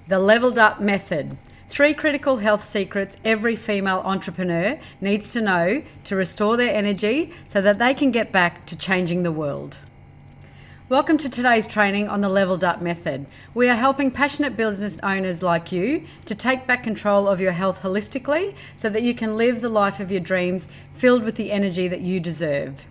The Leveled Up Method. 3 critical health secrets every female entrepreneur needs to know to restore their energy so that they can get back to changing the world. Welcome to today's training on the Leveled Up Method. We are helping passionate business owners like you to take back control of your health holistically so that you can live the life of your dreams filled with the energy that you deserve.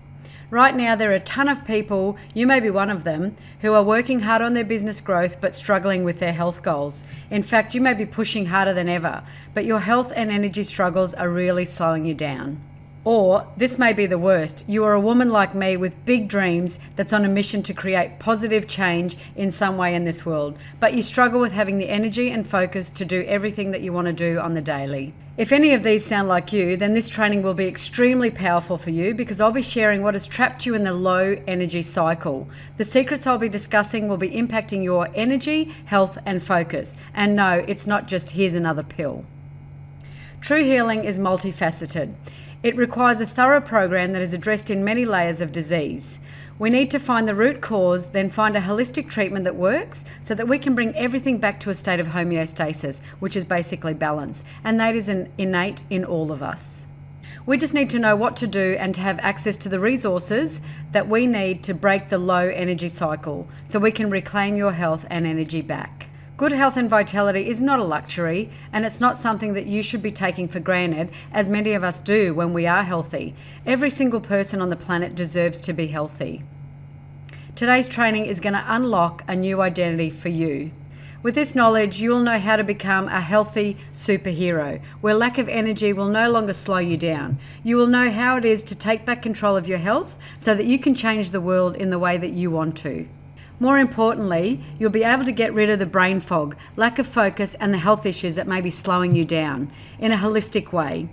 Right now, there are a ton of people, you may be one of them, who are working hard on their business growth but struggling with their health goals. In fact, you may be pushing harder than ever, but your health and energy struggles are really slowing you down. Or, this may be the worst, you are a woman like me with big dreams that's on a mission to create positive change in some way in this world, but you struggle with having the energy and focus to do everything that you want to do on the daily. If any of these sound like you, then this training will be extremely powerful for you because I'll be sharing what has trapped you in the low energy cycle. The secrets I'll be discussing will be impacting your energy, health, and focus. And no, it's not just here's another pill. True healing is multifaceted. It requires a thorough program that is addressed in many layers of disease. We need to find the root cause, then find a holistic treatment that works so that we can bring everything back to a state of homeostasis, which is basically balance, and that is innate in all of us. We just need to know what to do and to have access to the resources that we need to break the low energy cycle so we can reclaim your health and energy back. Good health and vitality is not a luxury, and it's not something that you should be taking for granted, as many of us do when we are healthy. Every single person on the planet deserves to be healthy. Today's training is going to unlock a new identity for you. With this knowledge, you will know how to become a healthy superhero, where lack of energy will no longer slow you down. You will know how it is to take back control of your health so that you can change the world in the way that you want to. More importantly, you'll be able to get rid of the brain fog, lack of focus, and the health issues that may be slowing you down in a holistic way.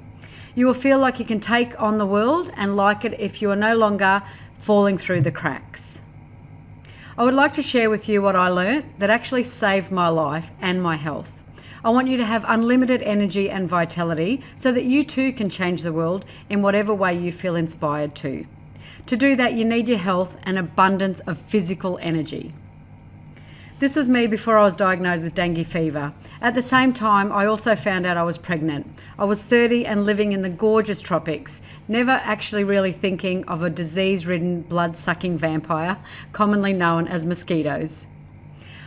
You will feel like you can take on the world and like it if you are no longer falling through the cracks. I would like to share with you what I learnt that actually saved my life and my health. I want you to have unlimited energy and vitality so that you too can change the world in whatever way you feel inspired to. To do that, you need your health and abundance of physical energy. This was me before I was diagnosed with dengue fever. At the same time, I also found out I was pregnant. I was 30 and living in the gorgeous tropics, never actually really thinking of a disease-ridden, blood-sucking vampire, commonly known as mosquitoes.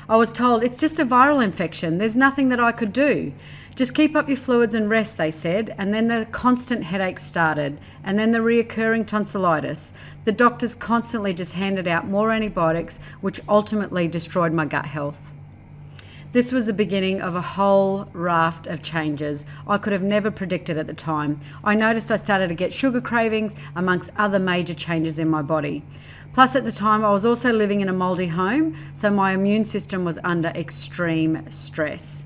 I was told, it's just a viral infection, there's nothing that I could do. Just keep up your fluids and rest, they said, and then the constant headaches started, and then the reoccurring tonsillitis. The doctors constantly just handed out more antibiotics, which ultimately destroyed my gut health. This was the beginning of a whole raft of changes I could have never predicted at the time. I noticed I started to get sugar cravings, amongst other major changes in my body. Plus, at the time, I was also living in a mouldy home, so my immune system was under extreme stress.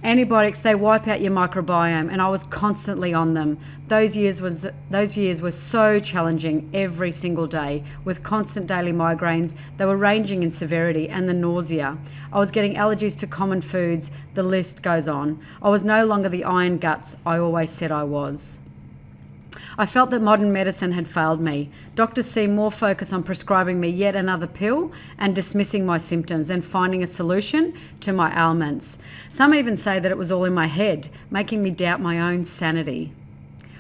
Antibiotics, they wipe out your microbiome, and I was constantly on them. Those years were so challenging every single day, with constant daily migraines. They were ranging in severity, and the nausea. I was getting allergies to common foods. The list goes on. I was no longer the iron guts I always said I was. I felt that modern medicine had failed me. Doctors seemed more focused on prescribing me yet another pill and dismissing my symptoms than finding a solution to my ailments. Some even say that it was all in my head, making me doubt my own sanity.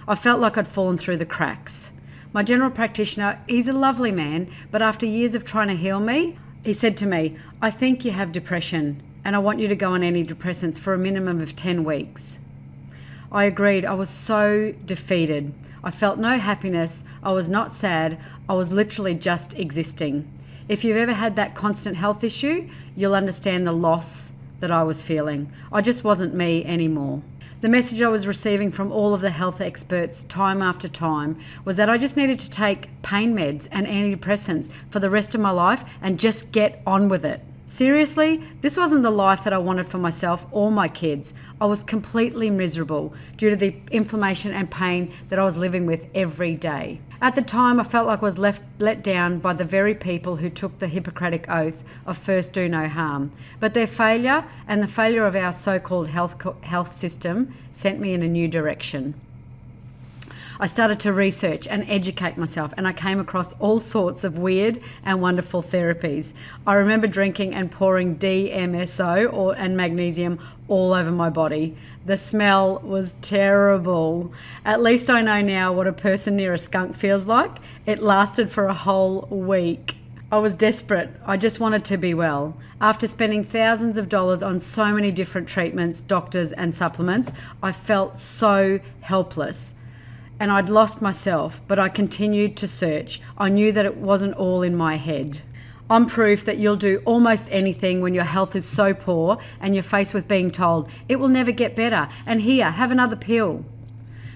I felt like I'd fallen through the cracks. My general practitioner, he's a lovely man, but after years of trying to heal me, he said to me, I think you have depression, and I want you to go on antidepressants for a minimum of 10 weeks. I agreed. I was so defeated. I felt no happiness. I was not sad. I was literally just existing. If you've ever had that constant health issue, you'll understand the loss that I was feeling. I just wasn't me anymore. The message I was receiving from all of the health experts time after time was that I just needed to take pain meds and antidepressants for the rest of my life and just get on with it. Seriously, this wasn't the life that I wanted for myself or my kids. I was completely miserable due to the inflammation and pain that I was living with every day. At the time, I felt like I was let down by the very people who took the Hippocratic oath of first do no harm. But their failure and the failure of our so-called health system sent me in a new direction. I started to research and educate myself, and I came across all sorts of weird and wonderful therapies. I remember drinking and pouring DMSO and magnesium all over my body. The smell was terrible. At least I know now what a person near a skunk feels like. It lasted for a whole week. I was desperate. I just wanted to be well. After spending thousands of dollars on so many different treatments, doctors, and supplements, I felt so helpless. And I'd lost myself, but I continued to search. I knew that it wasn't all in my head. I'm proof that you'll do almost anything when your health is so poor and you're faced with being told, it will never get better, and here, have another pill.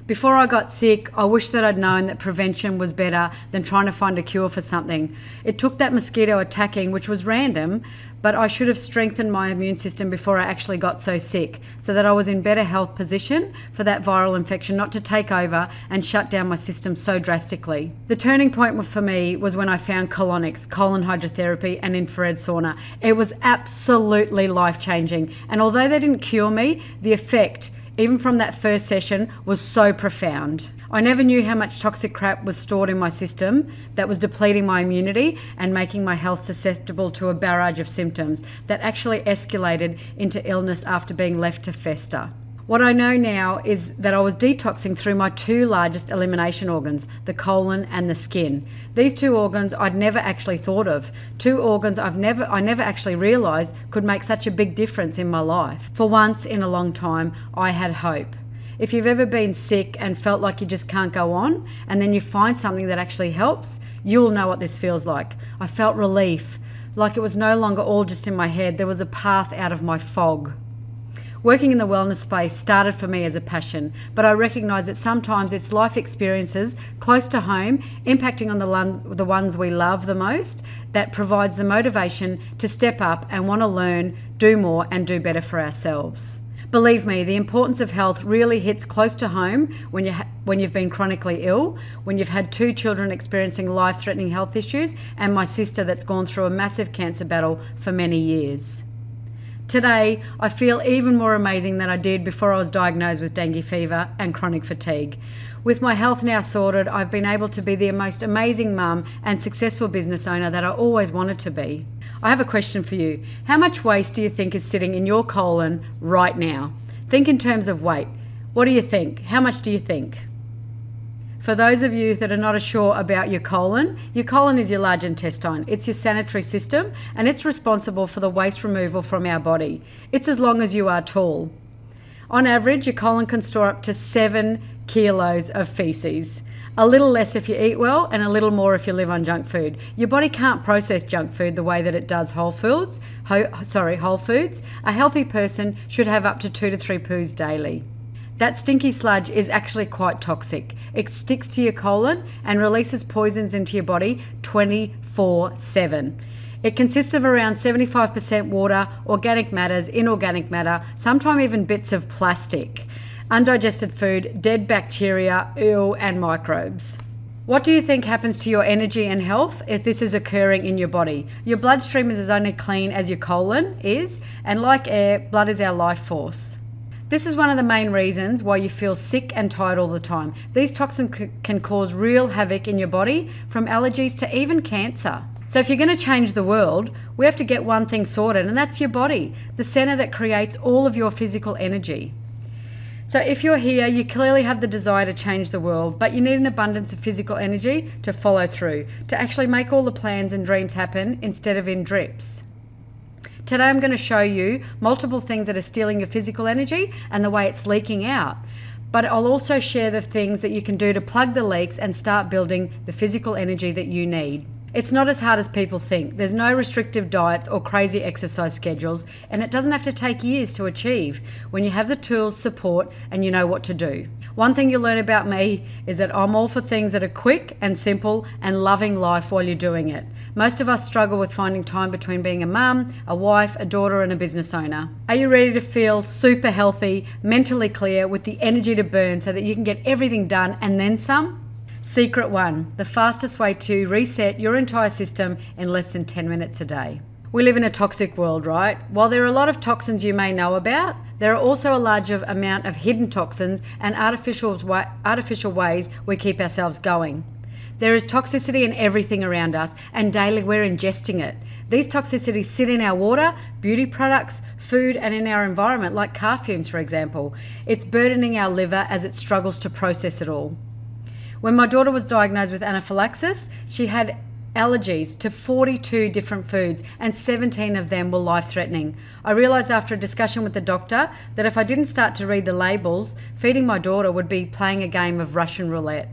Before I got sick, I wish that I'd known that prevention was better than trying to find a cure for something. It took that mosquito attacking, which was random, but I should have strengthened my immune system before I actually got so sick, so that I was in better health position for that viral infection not to take over and shut down my system so drastically. The turning point for me was when I found colonics, colon hydrotherapy, and infrared sauna. It was absolutely life-changing, and although they didn't cure me, the effect, even from that first session, was so profound. I never knew how much toxic crap was stored in my system that was depleting my immunity and making my health susceptible to a barrage of symptoms that actually escalated into illness after being left to fester. What I know now is that I was detoxing through my two largest elimination organs, the colon and the skin. These two organs I'd never actually thought of. Two organs I never actually realised could make such a big difference in my life. For once in a long time, I had hope. If you've ever been sick and felt like you just can't go on, and then you find something that actually helps, you'll know what this feels like. I felt relief, like it was no longer all just in my head. There was a path out of my fog. Working in the wellness space started for me as a passion, but I recognise that sometimes it's life experiences close to home, impacting on the ones we love the most, that provides the motivation to step up and want to learn, do more, and do better for ourselves. Believe me, the importance of health really hits close to home when you've been chronically ill, when you've had two children experiencing life-threatening health issues, and my sister that's gone through a massive cancer battle for many years. Today, I feel even more amazing than I did before I was diagnosed with dengue fever and chronic fatigue. With my health now sorted, I've been able to be the most amazing mum and successful business owner that I always wanted to be. I have a question for you. How much waste do you think is sitting in your colon right now? Think in terms of weight. What do you think? How much do you think? For those of you that are not sure about your colon is your large intestine. It's your sanitary system, and it's responsible for the waste removal from our body. It's as long as you are tall. On average, your colon can store up to 7 kilos of feces. A little less if you eat well, and a little more if you live on junk food. Your body can't process junk food the way that it does whole foods. A healthy person should have up to 2 to 3 poos daily. That stinky sludge is actually quite toxic. It sticks to your colon and releases poisons into your body 24/7. It consists of around 75% water, organic matters, inorganic matter, sometimes even bits of plastic, undigested food, dead bacteria, and microbes. What do you think happens to your energy and health if this is occurring in your body? Your bloodstream is as only clean as your colon is, and like air, blood is our life force. This is one of the main reasons why you feel sick and tired all the time. These toxins can cause real havoc in your body, from allergies to even cancer. So if you're going to change the world, we have to get one thing sorted, and that's your body, the center that creates all of your physical energy. So if you're here, you clearly have the desire to change the world, but you need an abundance of physical energy to follow through, to actually make all the plans and dreams happen instead of in drips. Today I'm going to show you multiple things that are stealing your physical energy and the way it's leaking out. But I'll also share the things that you can do to plug the leaks and start building the physical energy that you need. It's not as hard as people think. There's no restrictive diets or crazy exercise schedules, and it doesn't have to take years to achieve when you have the tools, support, and you know what to do. One thing you'll learn about me is that I'm all for things that are quick and simple and loving life while you're doing it. Most of us struggle with finding time between being a mum, a wife, a daughter, and a business owner. Are you ready to feel super healthy, mentally clear, with the energy to burn so that you can get everything done and then some? Secret 1, the fastest way to reset your entire system in less than 10 minutes a day. We live in a toxic world, right? While there are a lot of toxins you may know about, there are also a large amount of hidden toxins and artificial ways we keep ourselves going. There is toxicity in everything around us, and daily we're ingesting it. These toxicities sit in our water, beauty products, food, and in our environment, like car fumes, for example. It's burdening our liver as it struggles to process it all. When my daughter was diagnosed with anaphylaxis, she had allergies to 42 different foods, and 17 of them were life-threatening. I realised after a discussion with the doctor that if I didn't start to read the labels, feeding my daughter would be playing a game of Russian roulette.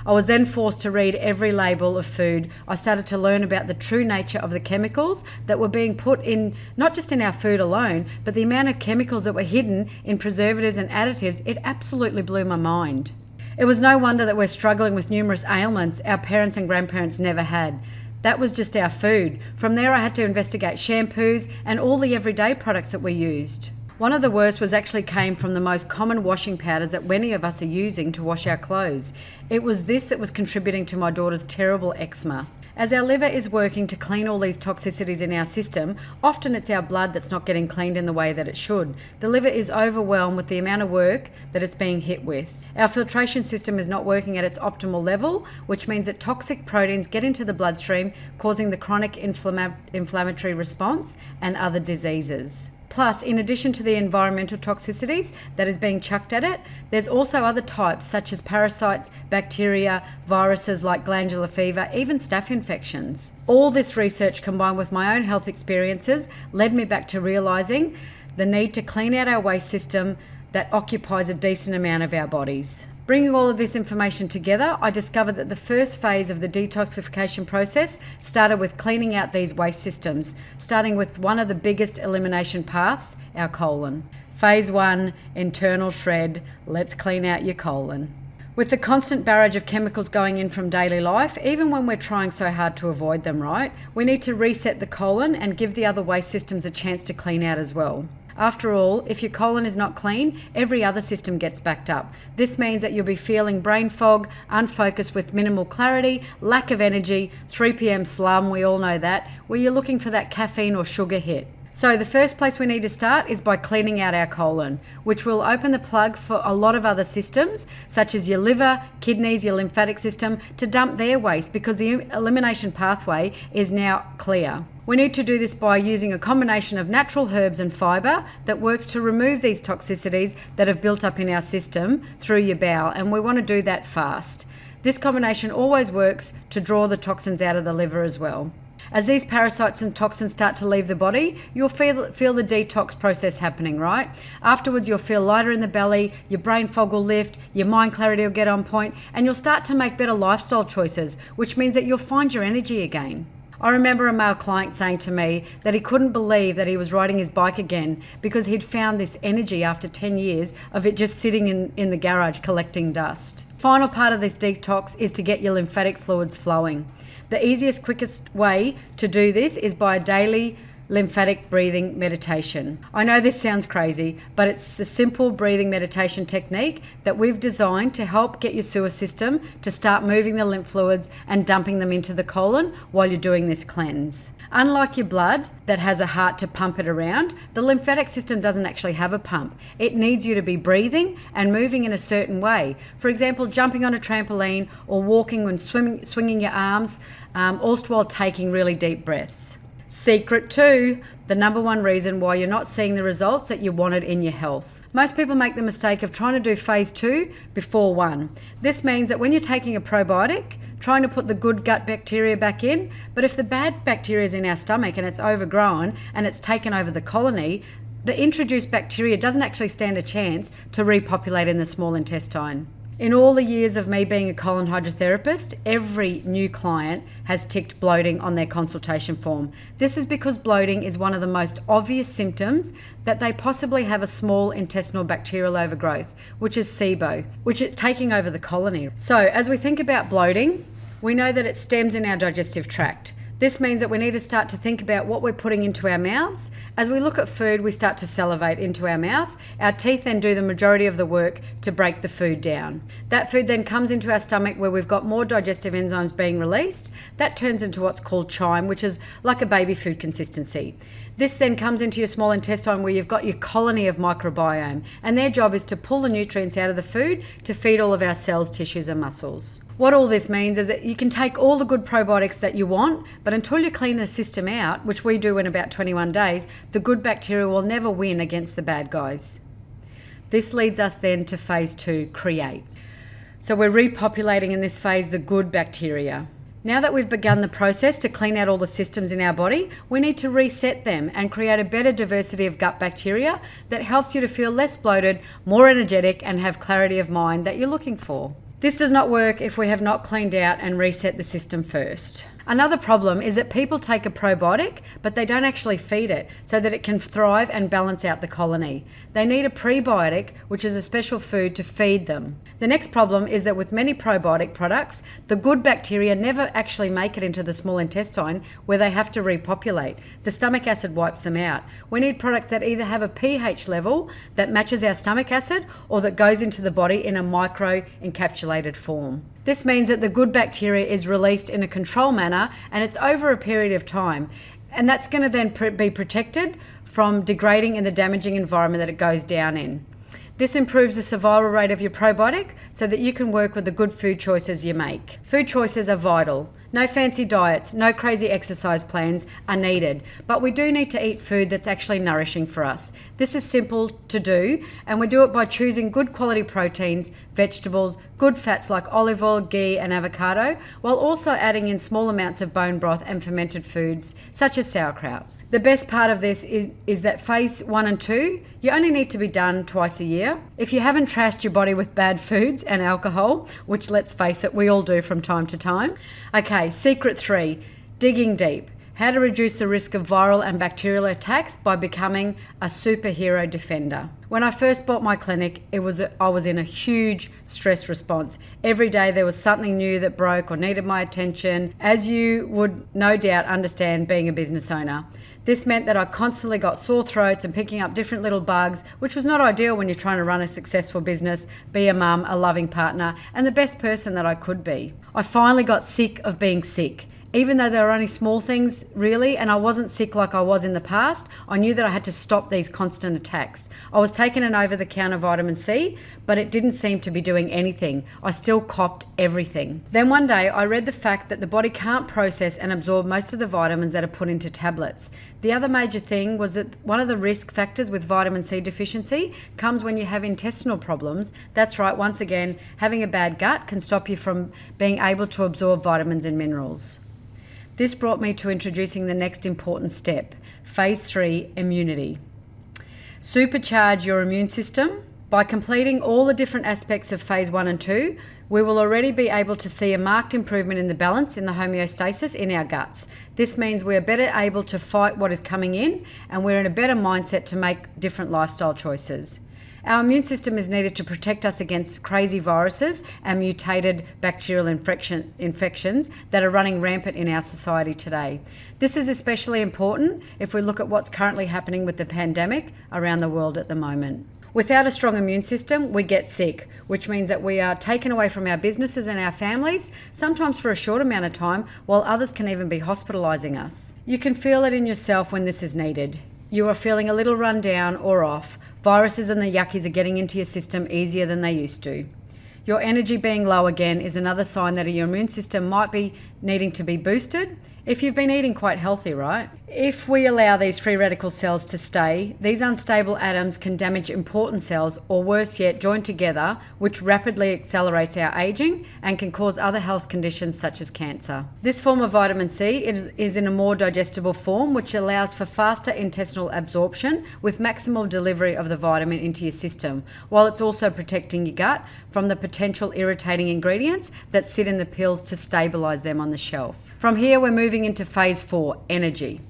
I was then forced to read every label of food. I started to learn about the true nature of the chemicals that were being put in, not just in our food alone, but the amount of chemicals that were hidden in preservatives and additives. It absolutely blew my mind. It was no wonder that we're struggling with numerous ailments our parents and grandparents never had. That was just our food. From there, I had to investigate shampoos and all the everyday products that we used. One of the worst came from the most common washing powders that many of us are using to wash our clothes. It was this that was contributing to my daughter's terrible eczema. As our liver is working to clean all these toxicities in our system, often it's our blood that's not getting cleaned in the way that it should. The liver is overwhelmed with the amount of work that it's being hit with. Our filtration system is not working at its optimal level, which means that toxic proteins get into the bloodstream, causing the chronic inflammatory response and other diseases. Plus, in addition to the environmental toxicities that is being chucked at it, there's also other types such as parasites, bacteria, viruses like glandular fever, even staph infections. All this research combined with my own health experiences led me back to realising the need to clean out our waste system that occupies a decent amount of our bodies. Bringing all of this information together, I discovered that the first phase of the detoxification process started with cleaning out these waste systems, starting with one of the biggest elimination paths, our colon. Phase 1, internal shred, let's clean out your colon. With the constant barrage of chemicals going in from daily life, even when we're trying so hard to avoid them, right? We need to reset the colon and give the other waste systems a chance to clean out as well. After all, if your colon is not clean, every other system gets backed up. This means that you'll be feeling brain fog, unfocused with minimal clarity, lack of energy, 3 p.m. slum, we all know that, where you're looking for that caffeine or sugar hit. So the first place we need to start is by cleaning out our colon, which will open the plug for a lot of other systems, such as your liver, kidneys, your lymphatic system, to dump their waste because the elimination pathway is now clear. We need to do this by using a combination of natural herbs and fibre that works to remove these toxicities that have built up in our system through your bowel, and we want to do that fast. This combination always works to draw the toxins out of the liver as well. As these parasites and toxins start to leave the body, you'll feel the detox process happening, right? Afterwards, you'll feel lighter in the belly, your brain fog will lift, your mind clarity will get on point, and you'll start to make better lifestyle choices, which means that you'll find your energy again. I remember a male client saying to me that he couldn't believe that he was riding his bike again because he'd found this energy after 10 years of it just sitting in the garage collecting dust. Final part of this detox is to get your lymphatic fluids flowing. The easiest, quickest way to do this is by a daily lymphatic breathing meditation. I know this sounds crazy, but it's a simple breathing meditation technique that we've designed to help get your sewer system to start moving the lymph fluids and dumping them into the colon while you're doing this cleanse. Unlike your blood that has a heart to pump it around, the lymphatic system doesn't actually have a pump. It needs you to be breathing and moving in a certain way. For example, jumping on a trampoline or walking and swinging your arms, all while taking really deep breaths. Secret 2, the number one reason why you're not seeing the results that you wanted in your health. Most people make the mistake of trying to do phase 2 before 1. This means that when you're taking a probiotic, trying to put the good gut bacteria back in, but if the bad bacteria is in our stomach and it's overgrown and it's taken over the colony, the introduced bacteria doesn't actually stand a chance to repopulate in the small intestine. In all the years of me being a colon hydrotherapist, every new client has ticked bloating on their consultation form. This is because bloating is one of the most obvious symptoms that they possibly have a small intestinal bacterial overgrowth, which is SIBO, which is taking over the colony. So as we think about bloating, we know that it stems in our digestive tract. This means that we need to start to think about what we're putting into our mouths. As we look at food, we start to salivate into our mouth. Our teeth then do the majority of the work to break the food down. That food then comes into our stomach where we've got more digestive enzymes being released. That turns into what's called chyme, which is like a baby food consistency. This then comes into your small intestine where you've got your colony of microbiome, and their job is to pull the nutrients out of the food to feed all of our cells, tissues and muscles. What all this means is that you can take all the good probiotics that you want, but until you clean the system out, which we do in about 21 days, the good bacteria will never win against the bad guys. This leads us then to phase 2, create. So we're repopulating in this phase the good bacteria. Now that we've begun the process to clean out all the systems in our body, we need to reset them and create a better diversity of gut bacteria that helps you to feel less bloated, more energetic, and have clarity of mind that you're looking for. This does not work if we have not cleaned out and reset the system first. Another problem is that people take a probiotic, but they don't actually feed it so that it can thrive and balance out the colony. They need a prebiotic, which is a special food to feed them. The next problem is that with many probiotic products, the good bacteria never actually make it into the small intestine where they have to repopulate. The stomach acid wipes them out. We need products that either have a pH level that matches our stomach acid or that goes into the body in a micro-encapsulated form. This means that the good bacteria is released in a controlled manner and it's over a period of time. And that's going to then be protected from degrading in the damaging environment that it goes down in. This improves the survival rate of your probiotic so that you can work with the good food choices you make. Food choices are vital. No fancy diets, no crazy exercise plans are needed, but we do need to eat food that's actually nourishing for us. This is simple to do, and we do it by choosing good quality proteins, vegetables, good fats like olive oil, ghee and avocado, while also adding in small amounts of bone broth and fermented foods such as sauerkraut. The best part of this is that phase 1 and 2, you only need to be done twice a year. If you haven't trashed your body with bad foods and alcohol, which let's face it, we all do from time to time. Okay, secret 3, digging deep. How to reduce the risk of viral and bacterial attacks by becoming a superhero defender. When I first bought my clinic, I was in a huge stress response. Every day there was something new that broke or needed my attention, as you would no doubt understand being a business owner. This meant that I constantly got sore throats and picking up different little bugs, which was not ideal when you're trying to run a successful business, be a mum, a loving partner, and the best person that I could be. I finally got sick of being sick. Even though they were only small things, really, and I wasn't sick like I was in the past, I knew that I had to stop these constant attacks. I was taking an over-the-counter vitamin C, but it didn't seem to be doing anything. I still copped everything. Then one day, I read the fact that the body can't process and absorb most of the vitamins that are put into tablets. The other major thing was that one of the risk factors with vitamin C deficiency comes when you have intestinal problems. That's right, once again, having a bad gut can stop you from being able to absorb vitamins and minerals. This brought me to introducing the next important step, phase 3, immunity. Supercharge your immune system. By completing all the different aspects of phase 1 and 2, we will already be able to see a marked improvement in the balance in the homeostasis in our guts. This means we are better able to fight what is coming in, and we're in a better mindset to make different lifestyle choices. Our immune system is needed to protect us against crazy viruses and mutated bacterial infections that are running rampant in our society today. This is especially important if we look at what's currently happening with the pandemic around the world at the moment. Without a strong immune system, we get sick, which means that we are taken away from our businesses and our families, sometimes for a short amount of time, while others can even be hospitalising us. You can feel it in yourself when this is needed. You are feeling a little run down or off. Viruses and the yuckies are getting into your system easier than they used to. Your energy being low again is another sign that your immune system might be needing to be boosted. If you've been eating quite healthy, right? If we allow these free radical cells to stay, these unstable atoms can damage important cells, or worse yet, join together, which rapidly accelerates our aging and can cause other health conditions such as cancer. This form of vitamin C is in a more digestible form, which allows for faster intestinal absorption with maximal delivery of the vitamin into your system, while it's also protecting your gut from the potential irritating ingredients that sit in the pills to stabilize them on the shelf. From here, we're moving into phase 4, energy.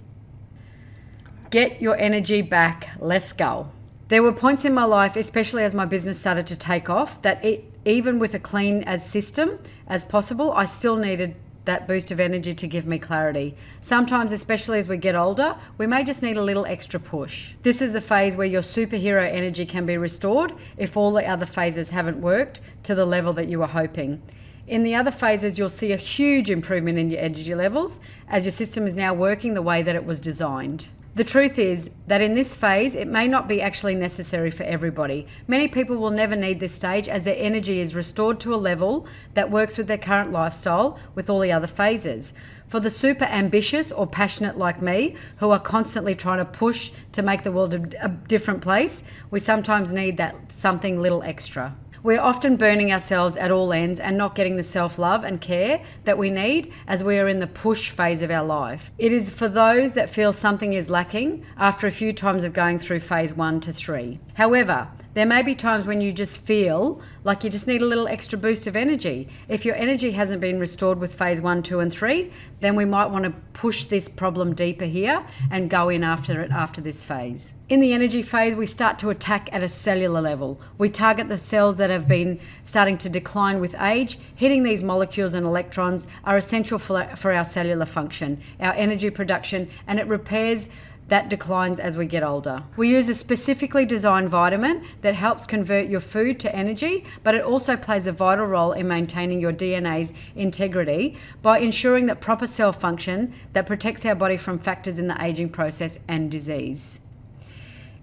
Get your energy back. Let's go. There were points in my life, especially as my business started to take off, that even with a clean as system as possible, I still needed that boost of energy to give me clarity. Sometimes, especially as we get older, we may just need a little extra push. This is a phase where your superhero energy can be restored if all the other phases haven't worked to the level that you were hoping. In the other phases, you'll see a huge improvement in your energy levels as your system is now working the way that it was designed. The truth is that in this phase, it may not be actually necessary for everybody. Many people will never need this stage as their energy is restored to a level that works with their current lifestyle with all the other phases. For the super ambitious or passionate like me, who are constantly trying to push to make the world a different place, we sometimes need that something little extra. We're often burning ourselves at all ends and not getting the self-love and care that we need as we are in the push phase of our life. It is for those that feel something is lacking after a few times of going through phase 1 to 3. However, there may be times when you just feel like you just need a little extra boost of energy. If your energy hasn't been restored with phase 1, 2 and 3, then we might want to push this problem deeper here and go in after it after this phase. In the energy phase, we start to attack at a cellular level. We target the cells that have been starting to decline with age. Hitting these molecules and electrons are essential for our cellular function, our energy production, and it repairs that declines as we get older. We use a specifically designed vitamin that helps convert your food to energy, but it also plays a vital role in maintaining your DNA's integrity by ensuring that proper cell function that protects our body from factors in the aging process and disease.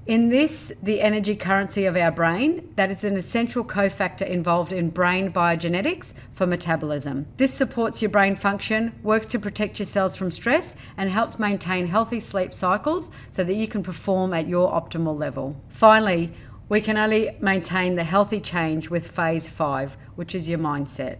In this, the energy currency of our brain, that is an essential cofactor involved in brain biogenetics for metabolism. This supports your brain function, works to protect your cells from stress, and helps maintain healthy sleep cycles so that you can perform at your optimal level. Finally, we can only maintain the healthy change with phase 5, which is your mindset.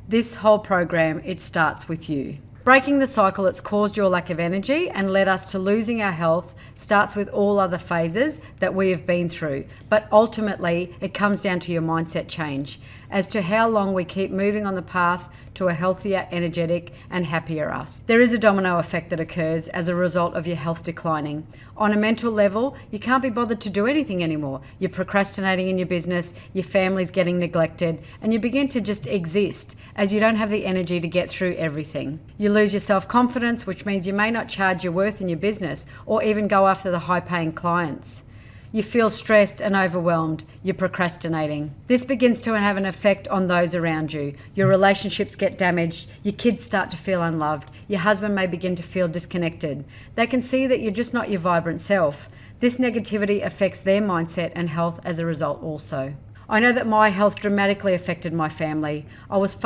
This whole program, it starts with you. Breaking the cycle that's caused your lack of energy and led us to losing our health starts with all other phases that we have been through. But ultimately, it comes down to your mindset change as to how long we keep moving on the path to a healthier, energetic, and happier us. There is a domino effect that occurs as a result of your health declining. On a mental level, you can't be bothered to do anything anymore. You're procrastinating in your business, your family's getting neglected, and you begin to just exist as you don't have the energy to get through everything. You lose your self-confidence, which means you may not charge your worth in your business or even go after the high-paying clients. You feel stressed and overwhelmed. You're procrastinating. This begins to have an effect on those around you. Your relationships get damaged. Your kids start to feel unloved. Your husband may begin to feel disconnected. They can see that you're just not your vibrant self. This negativity affects their mindset and health as a result also. I know that my health dramatically affected my family. I was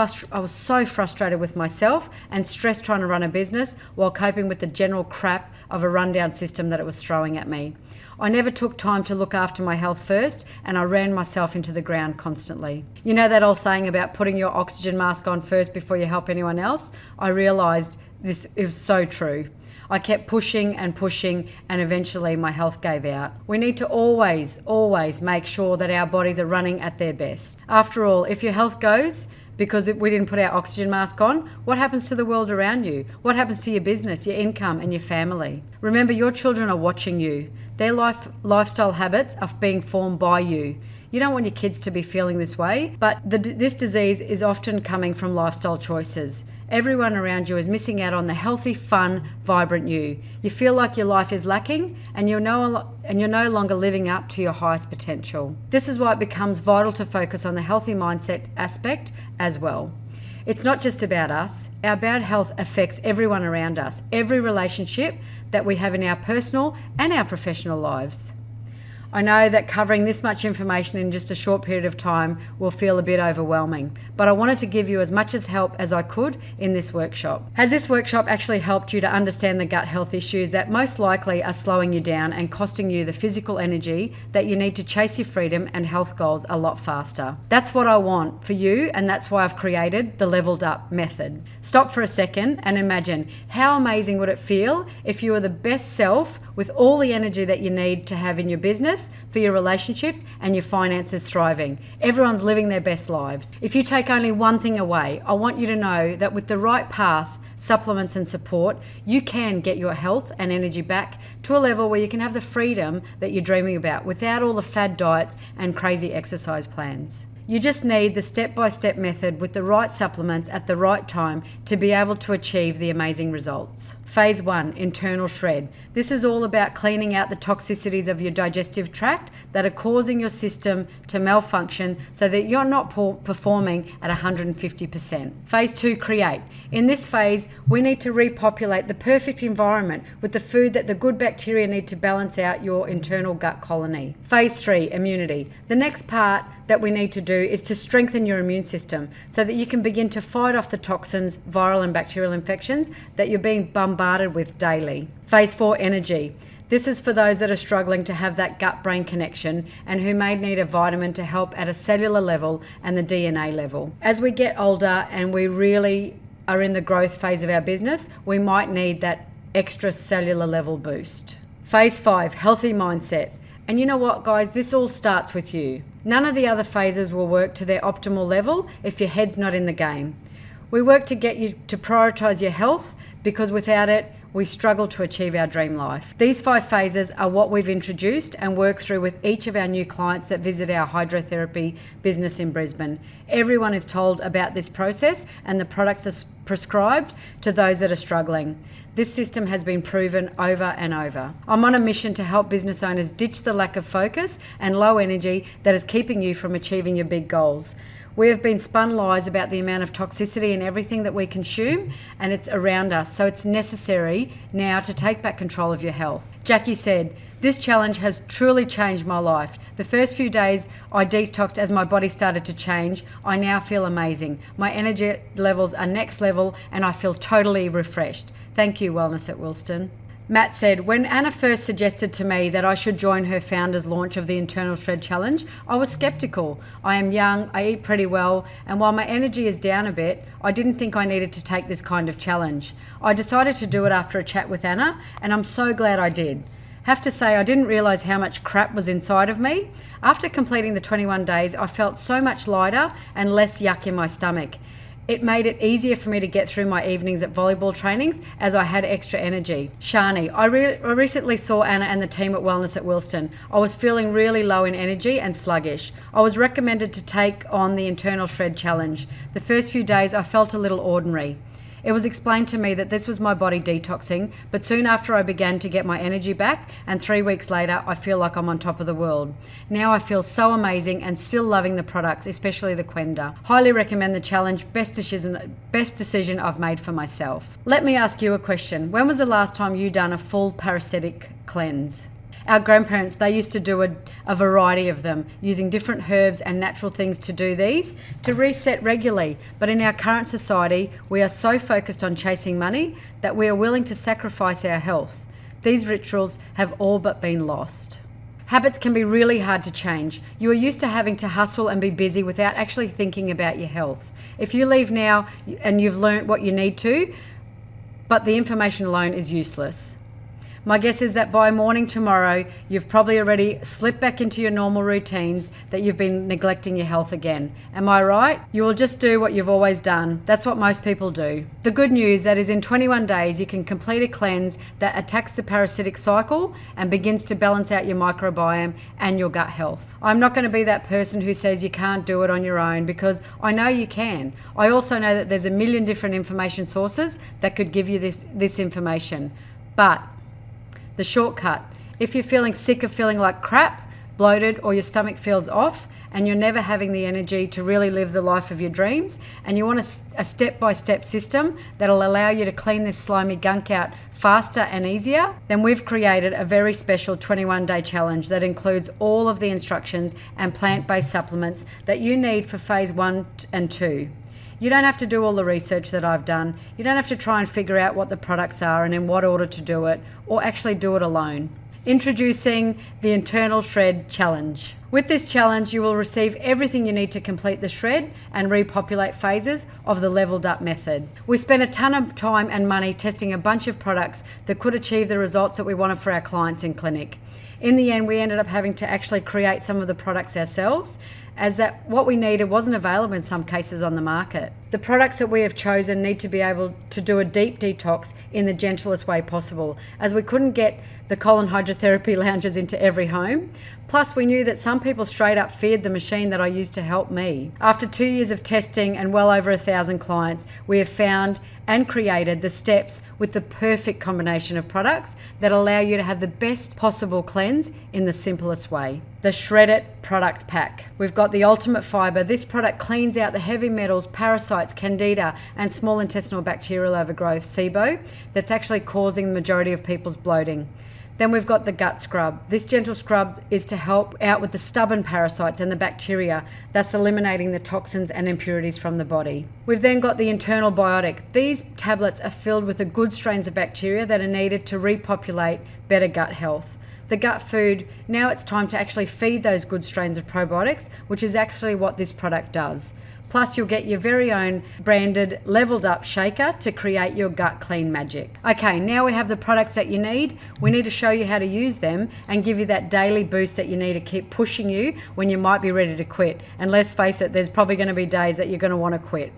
so frustrated with myself and stressed trying to run a business while coping with the general crap of a rundown system that it was throwing at me. I never took time to look after my health first, and I ran myself into the ground constantly. You know that old saying about putting your oxygen mask on first before you help anyone else? I realised this is so true. I kept pushing and pushing, and eventually my health gave out. We need to always make sure that our bodies are running at their best. After all, if your health goes because we didn't put our oxygen mask on, what happens to the world around you? What happens to your business, your income, and your family? Remember, your children are watching you. Their lifestyle habits are being formed by you. You don't want your kids to be feeling this way, but this disease is often coming from lifestyle choices. Everyone around you is missing out on the healthy, fun, vibrant you. You feel like your life is lacking and you're no longer living up to your highest potential. This is why it becomes vital to focus on the healthy mindset aspect as well. It's not just about us. Our bad health affects everyone around us, every relationship that we have in our personal and our professional lives. I know that covering this much information in just a short period of time will feel a bit overwhelming, but I wanted to give you as much help as I could in this workshop. Has this workshop actually helped you to understand the gut health issues that most likely are slowing you down and costing you the physical energy that you need to chase your freedom and health goals a lot faster? That's what I want for you, and that's why I've created the Leveled Up method. Stop for a second and imagine how amazing would it feel if you were the best self with all the energy that you need to have in your business, for your relationships, and your finances thriving. Everyone's living their best lives. If you take only one thing away, I want you to know that with the right path, supplements and support, you can get your health and energy back to a level where you can have the freedom that you're dreaming about without all the fad diets and crazy exercise plans. You just need the step-by-step method with the right supplements at the right time to be able to achieve the amazing results. Phase 1, internal shred. This is all about cleaning out the toxicities of your digestive tract that are causing your system to malfunction so that you're not performing at 150%. Phase 2, create. In this phase, we need to repopulate the perfect environment with the food that the good bacteria need to balance out your internal gut colony. Phase 3, immunity. The next part that we need to do is to strengthen your immune system so that you can begin to fight off the toxins, viral and bacterial infections that you're being bombarded with daily. Phase 4, energy. This is for those that are struggling to have that gut-brain connection and who may need a vitamin to help at a cellular level and the DNA level. As we get older and we really are in the growth phase of our business, we might need that extra cellular level boost. Phase 5, healthy mindset. And you know what, guys, this all starts with you. None of the other phases will work to their optimal level if your head's not in the game. We work to get you to prioritize your health because without it, we struggle to achieve our dream life. These 5 phases are what we've introduced and work through with each of our new clients that visit our hydrotherapy business in Brisbane. Everyone is told about this process and the products are prescribed to those that are struggling. This system has been proven over and over. I'm on a mission to help business owners ditch the lack of focus and low energy that is keeping you from achieving your big goals. We have been spun lies about the amount of toxicity in everything that we consume, and it's around us, so it's necessary now to take back control of your health. Jackie said, "This challenge has truly changed my life. The first few days I detoxed as my body started to change. I now feel amazing. My energy levels are next level and I feel totally refreshed. Thank you, Wellness at Wilston." Matt said, "When Anna first suggested to me that I should join her founder's launch of the Internal Shred Challenge, I was skeptical. I am young, I eat pretty well, and while my energy is down a bit, I didn't think I needed to take this kind of challenge. I decided to do it after a chat with Anna, and I'm so glad I did. Have to say, I didn't realise how much crap was inside of me. After completing the 21 days, I felt so much lighter and less yuck in my stomach. It made it easier for me to get through my evenings at volleyball trainings as I had extra energy." Shani, I recently saw Anna and the team at Wellness at Wilston. I was feeling really low in energy and sluggish. I was recommended to take on the Internal Shred Challenge. The first few days I felt a little ordinary. It was explained to me that this was my body detoxing, but soon after I began to get my energy back, and 3 weeks later I feel like I'm on top of the world. Now I feel so amazing and still loving the products, especially the Quenda. Highly recommend the challenge, best decision I've made for myself. Let me ask you a question. When was the last time you done a full parasitic cleanse? Our grandparents, they used to do a variety of them, using different herbs and natural things to do these, to reset regularly. But in our current society, we are so focused on chasing money that we are willing to sacrifice our health. These rituals have all but been lost. Habits can be really hard to change. You are used to having to hustle and be busy without actually thinking about your health. If you leave now and you've learnt what you need to, but the information alone is useless. My guess is that by morning tomorrow, you've probably already slipped back into your normal routines, that you've been neglecting your health again. Am I right? You will just do what you've always done. That's what most people do. The good news that is in 21 days, you can complete a cleanse that attacks the parasitic cycle and begins to balance out your microbiome and your gut health. I'm not going to be that person who says you can't do it on your own, because I know you can. I also know that there's a million different information sources that could give you this information. But the shortcut: if you're feeling sick of feeling like crap, bloated, or your stomach feels off, and you're never having the energy to really live the life of your dreams, and you want a step-by-step system that'll allow you to clean this slimy gunk out faster and easier, then we've created a very special 21-day challenge that includes all of the instructions and plant-based supplements that you need for phase 1 and 2. You don't have to do all the research that I've done. You don't have to try and figure out what the products are and in what order to do it, or actually do it alone. Introducing the Internal Shred Challenge. With this challenge, you will receive everything you need to complete the shred and repopulate phases of the leveled up method. We spent a ton of time and money testing a bunch of products that could achieve the results that we wanted for our clients in clinic. In the end, we ended up having to actually create some of the products ourselves, as that what we needed wasn't available in some cases on the market. The products that we have chosen need to be able to do a deep detox in the gentlest way possible, as we couldn't get the colon hydrotherapy lounges into every home. Plus, we knew that some people straight up feared the machine that I used to help me. After 2 years of testing and well over 1,000 clients, we have found and created the steps with the perfect combination of products that allow you to have the best possible cleanse in the simplest way. The Shred It product pack. We've got the ultimate fiber. This product cleans out the heavy metals, parasites, candida, and small intestinal bacterial overgrowth, SIBO, that's actually causing the majority of people's bloating. Then we've got the gut scrub. This gentle scrub is to help out with the stubborn parasites and the bacteria, thus eliminating the toxins and impurities from the body. We've then got the internal biotic. These tablets are filled with the good strains of bacteria that are needed to repopulate better gut health. The gut food, now it's time to actually feed those good strains of probiotics, which is actually what this product does. Plus, you'll get your very own branded leveled up shaker to create your gut clean magic. Okay, now we have the products that you need. We need to show you how to use them and give you that daily boost that you need to keep pushing you when you might be ready to quit. And let's face it, there's probably going to be days that you're going to want to quit.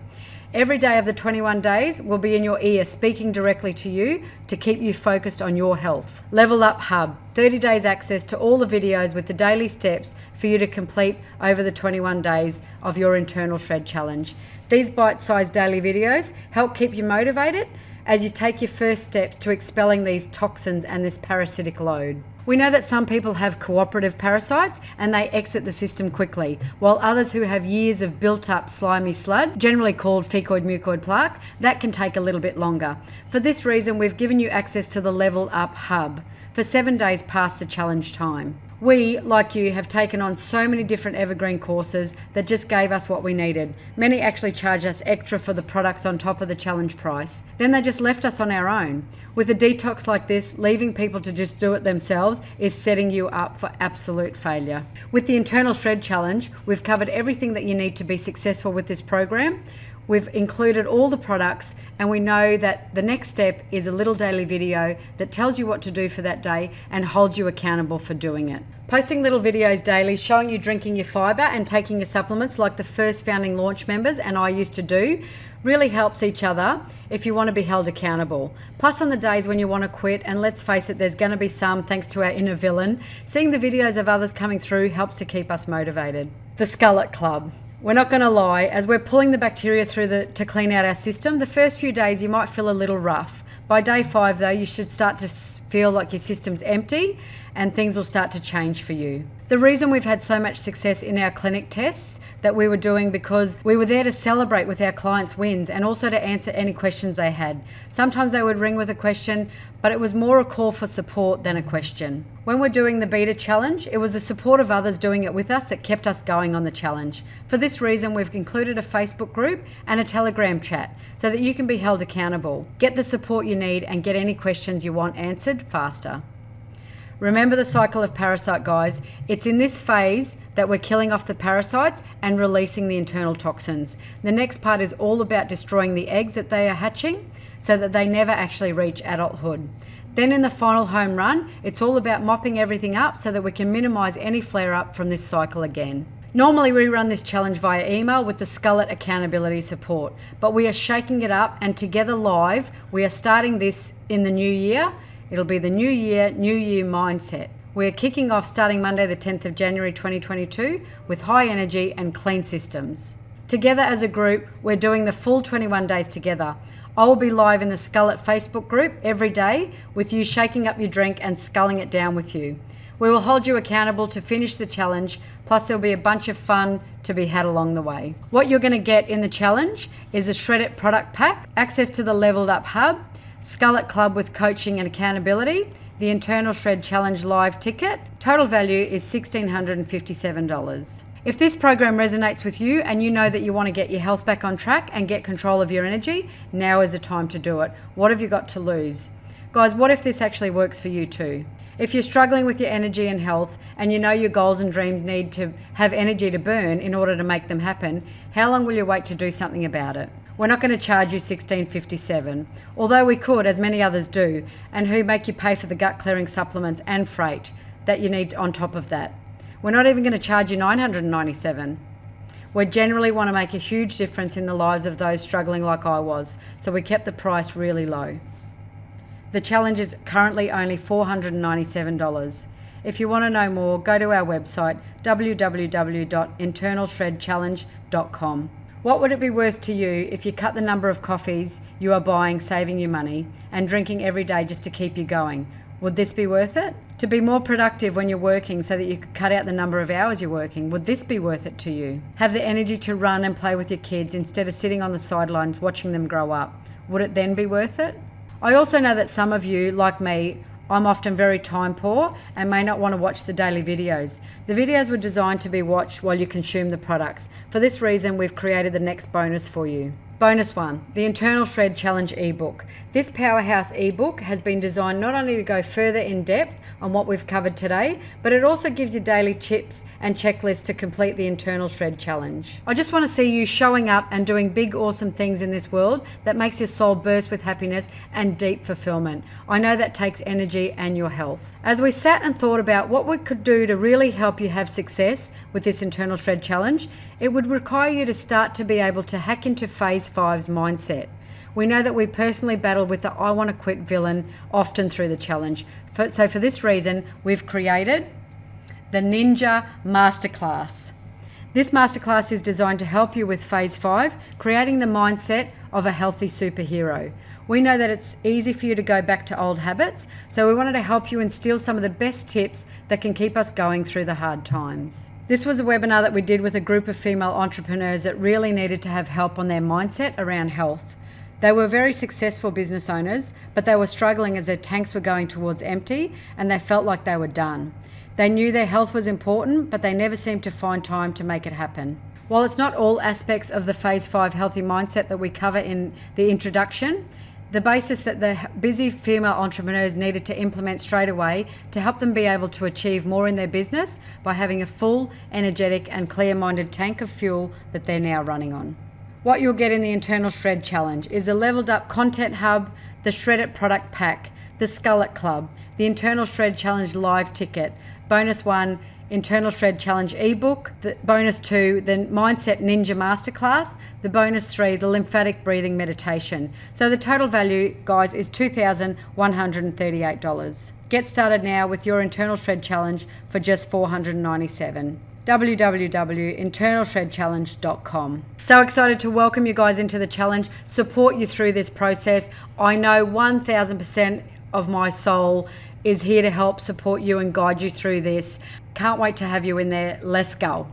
Every day of the 21 days will be in your ear, speaking directly to you to keep you focused on your health. Level Up Hub, 30 days access to all the videos with the daily steps for you to complete over the 21 days of your internal shred challenge. These bite-sized daily videos help keep you motivated as you take your first steps to expelling these toxins and this parasitic load. We know that some people have cooperative parasites and they exit the system quickly, while others who have years of built-up slimy sludge, generally called fecoid-mucoid plaque, that can take a little bit longer. For this reason, we've given you access to the Level Up Hub for 7 days past the challenge time. We, like you, have taken on so many different evergreen courses that just gave us what we needed. Many actually charged us extra for the products on top of the challenge price. Then they just left us on our own. With a detox like this, leaving people to just do it themselves is setting you up for absolute failure. With the Internal Shred Challenge, we've covered everything that you need to be successful with this program. We've included all the products, and we know that the next step is a little daily video that tells you what to do for that day and holds you accountable for doing it. Posting little videos daily showing you drinking your fibre and taking your supplements like the first founding launch members and I used to do really helps each other if you want to be held accountable. Plus, on the days when you want to quit, and let's face it, there's going to be some thanks to our inner villain, seeing the videos of others coming through helps to keep us motivated. The Skullet Club. We're not going to lie, as we're pulling the bacteria through to clean out our system, the first few days you might feel a little rough. By day 5 though, you should start to feel like your system's empty and things will start to change for you. The reason we've had so much success in our clinic tests that we were doing because we were there to celebrate with our clients' wins and also to answer any questions they had. Sometimes they would ring with a question, but it was more a call for support than a question. When we're doing the beta challenge, it was the support of others doing it with us that kept us going on the challenge. For this reason, we've included a Facebook group and a Telegram chat so that you can be held accountable, get the support you need and get any questions you want answered faster. Remember the cycle of parasite, guys. It's in this phase that we're killing off the parasites and releasing the internal toxins. The next part is all about destroying the eggs that they are hatching so that they never actually reach adulthood. Then in the final home run, it's all about mopping everything up so that we can minimize any flare up from this cycle again. Normally we run this challenge via email with the Skullet accountability support, but we are shaking it up and together live, we are starting this in the new year. It'll be the new year mindset. We're kicking off starting Monday the 10th of January 2022 with high energy and clean systems. Together as a group, we're doing the full 21 days together. I will be live in the Skullet Facebook group every day with you shaking up your drink and sculling it down with you. We will hold you accountable to finish the challenge, plus there'll be a bunch of fun to be had along the way. What you're going to get in the challenge is a Shred It product pack, access to the Leveled Up Hub, Skullet Club with coaching and accountability, the Internal Shred Challenge live ticket. Total value is $1,657. If this program resonates with you and you know that you want to get your health back on track and get control of your energy, now is the time to do it. What have you got to lose? Guys, what if this actually works for you too? If you're struggling with your energy and health and you know your goals and dreams need to have energy to burn in order to make them happen, how long will you wait to do something about it? We're not going to charge you $1,657, although we could, as many others do, and who make you pay for the gut clearing supplements and freight that you need on top of that. We're not even going to charge you $997. We generally want to make a huge difference in the lives of those struggling like I was, so we kept the price really low. The challenge is currently only $497. If you want to know more, go to our website www.internalshredchallenge.com. What would it be worth to you if you cut the number of coffees you are buying, saving you money, and drinking every day just to keep you going? Would this be worth it? To be more productive when you're working so that you could cut out the number of hours you're working, would this be worth it to you? Have the energy to run and play with your kids instead of sitting on the sidelines watching them grow up. Would it then be worth it? I also know that some of you, like me, I'm often very time poor and may not want to watch the daily videos. The videos were designed to be watched while you consume the products. For this reason, we've created the next bonus for you. Bonus 1, the Internal Shred Challenge ebook. This powerhouse ebook has been designed not only to go further in depth on what we've covered today, but it also gives you daily tips and checklists to complete the Internal Shred Challenge. I just want to see you showing up and doing big, awesome things in this world that makes your soul burst with happiness and deep fulfillment. I know that takes energy and your health. As we sat and thought about what we could do to really help you have success with this Internal Shred Challenge, it would require you to start to be able to hack into Phase 5's mindset. We know that we personally battle with the I want to quit villain often through the challenge. So for this reason, we've created the Ninja Masterclass. This masterclass is designed to help you with Phase 5, creating the mindset of a healthy superhero. We know that it's easy for you to go back to old habits, so we wanted to help you instill some of the best tips that can keep us going through the hard times. This was a webinar that we did with a group of female entrepreneurs that really needed to have help on their mindset around health. They were very successful business owners, but they were struggling as their tanks were going towards empty and they felt like they were done. They knew their health was important, but they never seemed to find time to make it happen. While it's not all aspects of the Phase 5 healthy mindset that we cover in the introduction, the basis that the busy female entrepreneurs needed to implement straight away to help them be able to achieve more in their business by having a full, energetic and clear-minded tank of fuel that they're now running on. What you'll get in the Internal Shred Challenge is a leveled up content hub, the Shred It product pack, the Skull It Club, the Internal Shred Challenge live ticket, bonus 1, Internal Shred Challenge ebook, the bonus 2, the Mindset Ninja Masterclass, the bonus 3, the lymphatic breathing meditation. So the total value, guys, is $2,138. Get started now with your Internal Shred Challenge for just $497. www.internalshredchallenge.com. So excited to welcome you guys into the challenge, support you through this process. I know 1000% of my soul is here to help support you and guide you through this. Can't wait to have you in there. Let's go.